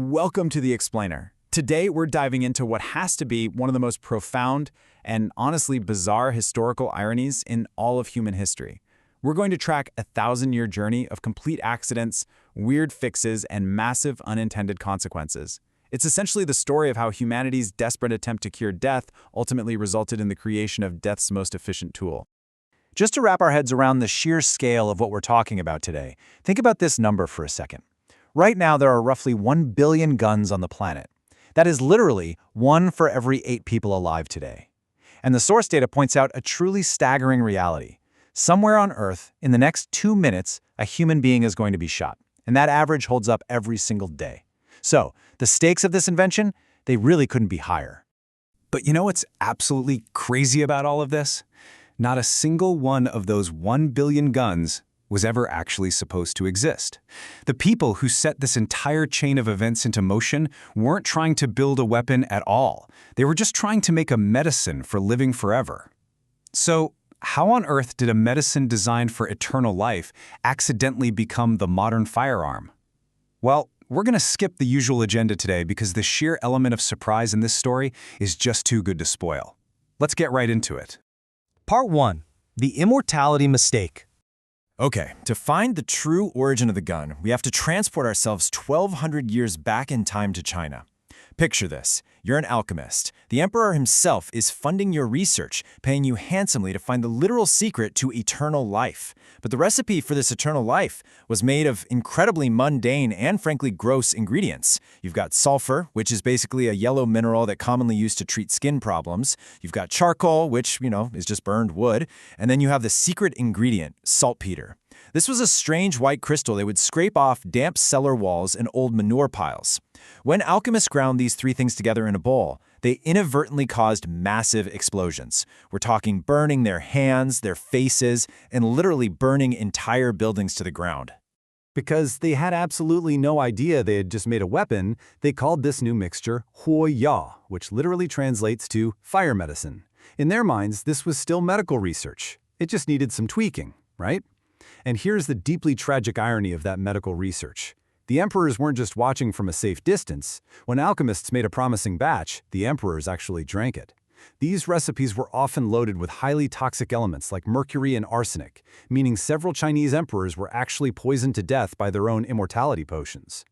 Welcome to The Explainer. Today we're diving into what has to be one of the most profound and honestly bizarre historical ironies in all of human history. We're going to track a 1,000-year journey of complete accidents, weird fixes, and massive unintended consequences. It's essentially the story of how humanity's desperate attempt to cure death ultimately resulted in the creation of death's most efficient tool. Just to wrap our heads around the sheer scale of what we're talking about today, think about this number for a second. Right now, there are roughly 1 billion guns on the planet. That is literally 1 for every 8 people alive today. And the source data points out a truly staggering reality. Somewhere on Earth, in the next 2 minutes, a human being is going to be shot. And that average holds up every single day. So, the stakes of this invention, they really couldn't be higher. But you know what's absolutely crazy about all of this? Not a single one of those 1 billion guns was ever actually supposed to exist. The people who set this entire chain of events into motion weren't trying to build a weapon at all. They were just trying to make a medicine for living forever. So, how on earth did a medicine designed for eternal life accidentally become the modern firearm? Well, we're going to skip the usual agenda today because the sheer element of surprise in this story is just too good to spoil. Let's get right into it. Part 1. The Immortality Mistake. Okay, to find the true origin of the gun, we have to transport ourselves 1,200 years back in time to China. Picture this. You're an alchemist. The emperor himself is funding your research, paying you handsomely to find the literal secret to eternal life. But the recipe for this eternal life was made of incredibly mundane and frankly gross ingredients. You've got sulfur, which is basically a yellow mineral that commonly used to treat skin problems. You've got charcoal, which, is just burned wood. And then you have the secret ingredient, saltpeter. This was a strange white crystal they would scrape off damp cellar walls and old manure piles. When alchemists ground these 3 things together in a bowl, they inadvertently caused massive explosions. We're talking burning their hands, their faces, and literally burning entire buildings to the ground. Because they had absolutely no idea they had just made a weapon, they called this new mixture Huo Yao, which literally translates to fire medicine. In their minds, this was still medical research. It just needed some tweaking, right? And here's the deeply tragic irony of that medical research. The emperors weren't just watching from a safe distance. When alchemists made a promising batch, the emperors actually drank it. These recipes were often loaded with highly toxic elements like mercury and arsenic, meaning several Chinese emperors were actually poisoned to death by their own immortality potions.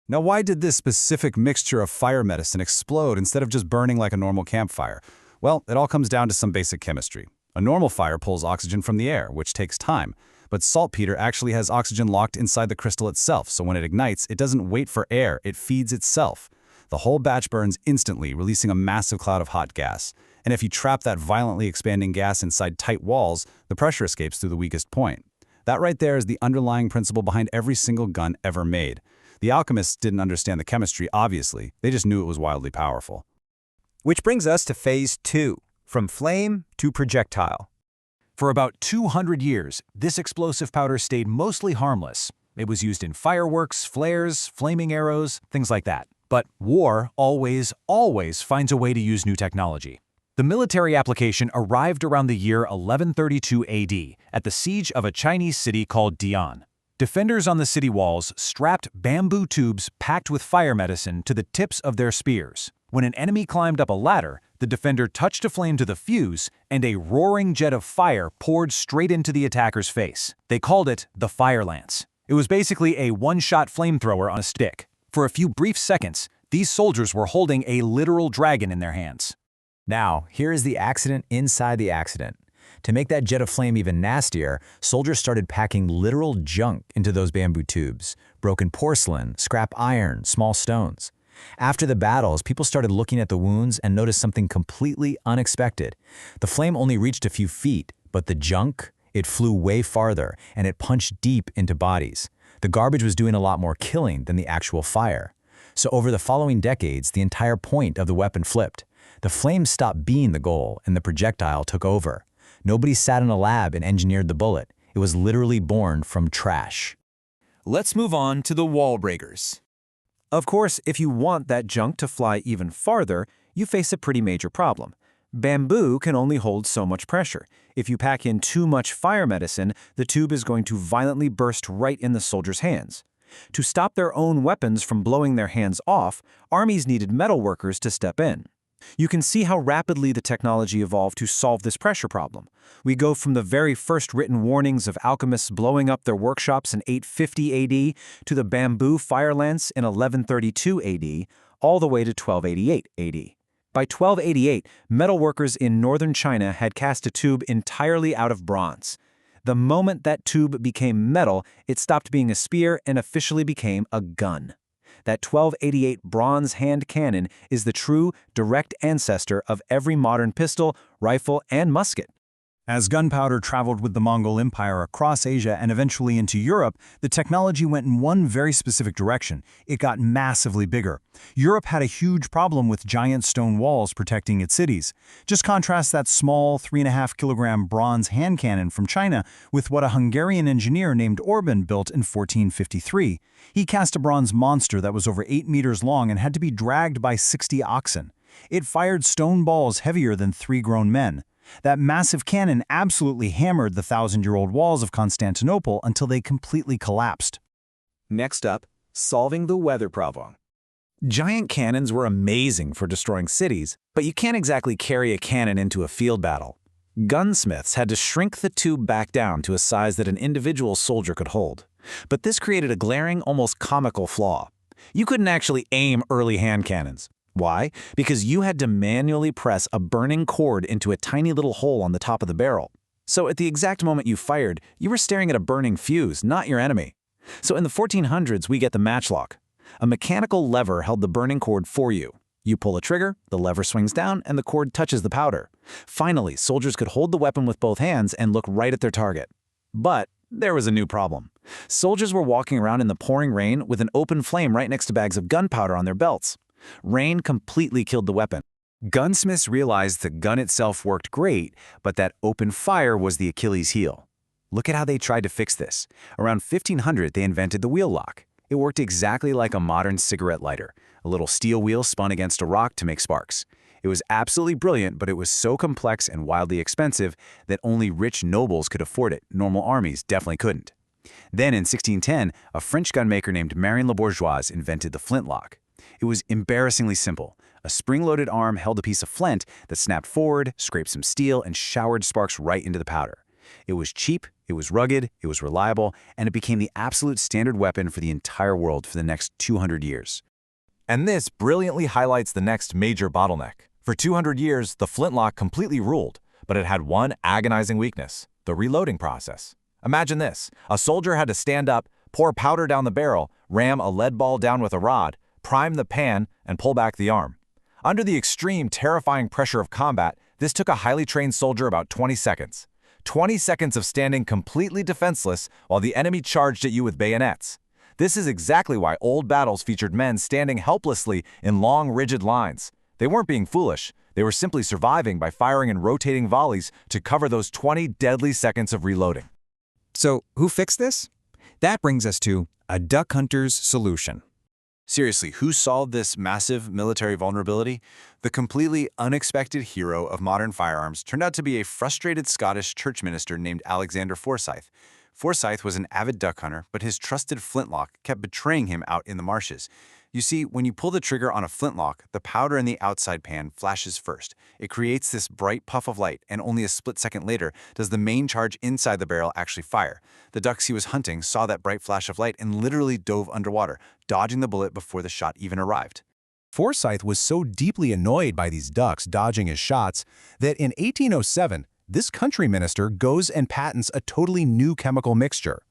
Now, why did this specific mixture of fire medicine explode instead of just burning like a normal campfire? Well, it all comes down to some basic chemistry. A normal fire pulls oxygen from the air, which takes time. But saltpeter actually has oxygen locked inside the crystal itself, so when it ignites, it doesn't wait for air, it feeds itself. The whole batch burns instantly, releasing a massive cloud of hot gas. And if you trap that violently expanding gas inside tight walls, the pressure escapes through the weakest point. That right there is the underlying principle behind every single gun ever made. The alchemists didn't understand the chemistry, obviously. They just knew it was wildly powerful. Which brings us to Phase 2, from flame to projectile. For about 200 years, this explosive powder stayed mostly harmless. It was used in fireworks, flares, flaming arrows, things like that. But war always finds a way to use new technology. The military application arrived around the year 1132 AD at the siege of a Chinese city called Dian. Defenders on the city walls strapped bamboo tubes packed with fire medicine to the tips of their spears. When an enemy climbed up a ladder, the defender touched a flame to the fuse, and a roaring jet of fire poured straight into the attacker's face. They called it the fire lance. It was basically a one-shot flamethrower on a stick. For a few brief seconds, these soldiers were holding a literal dragon in their hands. Now, here is the accident inside the accident. To make that jet of flame even nastier, soldiers started packing literal junk into those bamboo tubes. Broken porcelain, scrap iron, small stones. After the battles, people started looking at the wounds and noticed something completely unexpected. The flame only reached a few feet, but the junk, it flew way farther, and it punched deep into bodies. The garbage was doing a lot more killing than the actual fire. So over the following decades, the entire point of the weapon flipped. The flame stopped being the goal, and the projectile took over. Nobody sat in a lab and engineered the bullet. It was literally born from trash. Let's move on to the wall breakers. Of course, if you want that junk to fly even farther, you face a pretty major problem. Bamboo can only hold so much pressure. If you pack in too much fire medicine, the tube is going to violently burst right in the soldier's hands. To stop their own weapons from blowing their hands off, armies needed metal workers to step in. You can see how rapidly the technology evolved to solve this pressure problem. We go from the very first written warnings of alchemists blowing up their workshops in 850 AD to the bamboo fire lance in 1132 AD, all the way to 1288 AD. By 1288, metal workers in northern China had cast a tube entirely out of bronze. The moment that tube became metal, it stopped being a spear and officially became a gun. That 1288 bronze hand cannon is the true, direct ancestor of every modern pistol, rifle, and musket. As gunpowder traveled with the Mongol Empire across Asia and eventually into Europe, the technology went in one very specific direction. It got massively bigger. Europe had a huge problem with giant stone walls protecting its cities. Just contrast that small 3.5-kilogram bronze hand cannon from China with what a Hungarian engineer named Orban built in 1453. He cast a bronze monster that was over 8 meters long and had to be dragged by 60 oxen. It fired stone balls heavier than 3 grown men. That massive cannon absolutely hammered the 1,000-year-old walls of Constantinople until they completely collapsed. Next up, solving the weather problem. Giant cannons were amazing for destroying cities, but you can't exactly carry a cannon into a field battle. Gunsmiths had to shrink the tube back down to a size that an individual soldier could hold. But this created a glaring, almost comical flaw. You couldn't actually aim early hand cannons. Why? Because you had to manually press a burning cord into a tiny little hole on the top of the barrel. So at the exact moment you fired, you were staring at a burning fuse, not your enemy. So in the 1400s, we get the matchlock. A mechanical lever held the burning cord for you. You pull a trigger, the lever swings down, and the cord touches the powder. Finally, soldiers could hold the weapon with both hands and look right at their target. But there was a new problem. Soldiers were walking around in the pouring rain with an open flame right next to bags of gunpowder on their belts. Rain completely killed the weapon. Gunsmiths realized the gun itself worked great, but that open fire was the Achilles heel. Look at how they tried to fix this. Around 1500, they invented the wheelock. It worked exactly like a modern cigarette lighter. A little steel wheel spun against a rock to make sparks. It was absolutely brilliant, but it was so complex and wildly expensive that only rich nobles could afford it. Normal armies definitely couldn't. Then in 1610, a French gunmaker named Marion Le Bourgeois invented the flintlock. It was embarrassingly simple. A spring-loaded arm held a piece of flint that snapped forward, scraped some steel, and showered sparks right into the powder. It was cheap, it was rugged, it was reliable, and it became the absolute standard weapon for the entire world for the next 200 years. And this brilliantly highlights the next major bottleneck. For 200 years, the flintlock completely ruled, but it had one agonizing weakness: the reloading process. Imagine this. A soldier had to stand up, pour powder down the barrel, ram a lead ball down with a rod, prime the pan, and pull back the arm. Under the extreme, terrifying pressure of combat, this took a highly trained soldier about 20 seconds. 20 seconds of standing completely defenseless while the enemy charged at you with bayonets. This is exactly why old battles featured men standing helplessly in long, rigid lines. They weren't being foolish. They were simply surviving by firing in rotating volleys to cover those 20 deadly seconds of reloading. So, who fixed this? That brings us to a duck hunter's solution. Seriously, who solved this massive military vulnerability? The completely unexpected hero of modern firearms turned out to be a frustrated Scottish church minister named Alexander Forsyth. Forsyth was an avid duck hunter, but his trusted flintlock kept betraying him out in the marshes. You see, when you pull the trigger on a flintlock, the powder in the outside pan flashes first. It creates this bright puff of light, and only a split second later does the main charge inside the barrel actually fire. The ducks he was hunting saw that bright flash of light and literally dove underwater, dodging the bullet before the shot even arrived. Forsyth was so deeply annoyed by these ducks dodging his shots that in 1807, this country minister goes and patents a totally new chemical mixture.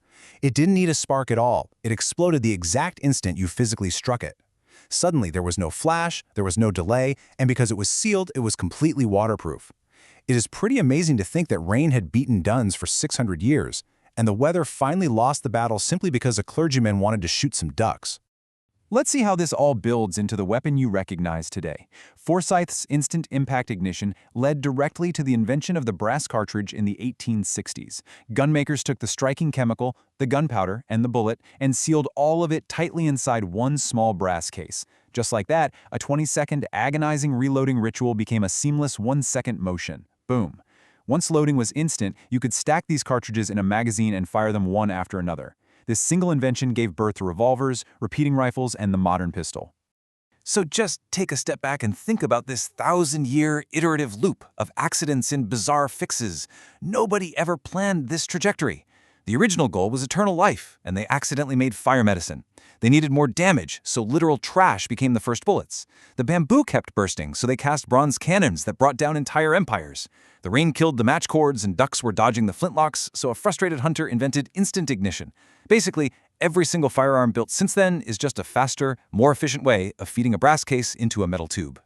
It didn't need a spark at all. It exploded the exact instant you physically struck it. Suddenly, there was no flash, there was no delay, and because it was sealed, it was completely waterproof. It is pretty amazing to think that rain had beaten duns for 600 years, and the weather finally lost the battle simply because a clergyman wanted to shoot some ducks. Let's see how this all builds into the weapon you recognize today. Forsyth's instant impact ignition led directly to the invention of the brass cartridge in the 1860s. Gunmakers took the striking chemical, the gunpowder, and the bullet, and sealed all of it tightly inside one small brass case. Just like that, a 20-second agonizing reloading ritual became a seamless 1-second motion. Boom. Once loading was instant, you could stack these cartridges in a magazine and fire them one after another. This single invention gave birth to revolvers, repeating rifles, and the modern pistol. So just take a step back and think about this 1,000-year iterative loop of accidents and bizarre fixes. Nobody ever planned this trajectory. The original goal was eternal life, and they accidentally made fire medicine. They needed more damage, so literal trash became the first bullets. The bamboo kept bursting, so they cast bronze cannons that brought down entire empires. The rain killed the match cords, and ducks were dodging the flintlocks, so a frustrated hunter invented instant ignition. Basically, every single firearm built since then is just a faster, more efficient way of feeding a brass case into a metal tube.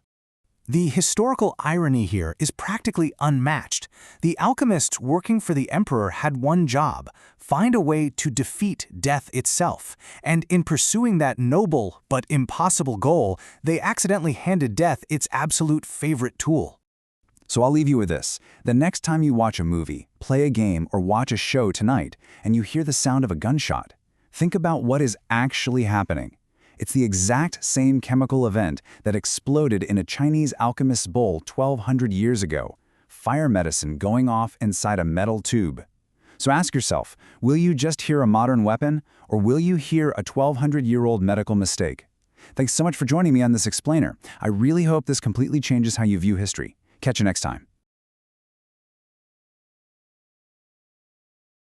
The historical irony here is practically unmatched. The alchemists working for the emperor had one job: find a way to defeat death itself. And in pursuing that noble but impossible goal, they accidentally handed death its absolute favorite tool. So I'll leave you with this. The next time you watch a movie, play a game, or watch a show tonight, and you hear the sound of a gunshot, think about what is actually happening. It's the exact same chemical event that exploded in a Chinese alchemist's bowl 1,200 years ago. Fire medicine going off inside a metal tube. So ask yourself, will you just hear a modern weapon, or will you hear a 1,200-year-old medical mistake? Thanks so much for joining me on this explainer. I really hope this completely changes how you view history. Catch you next time.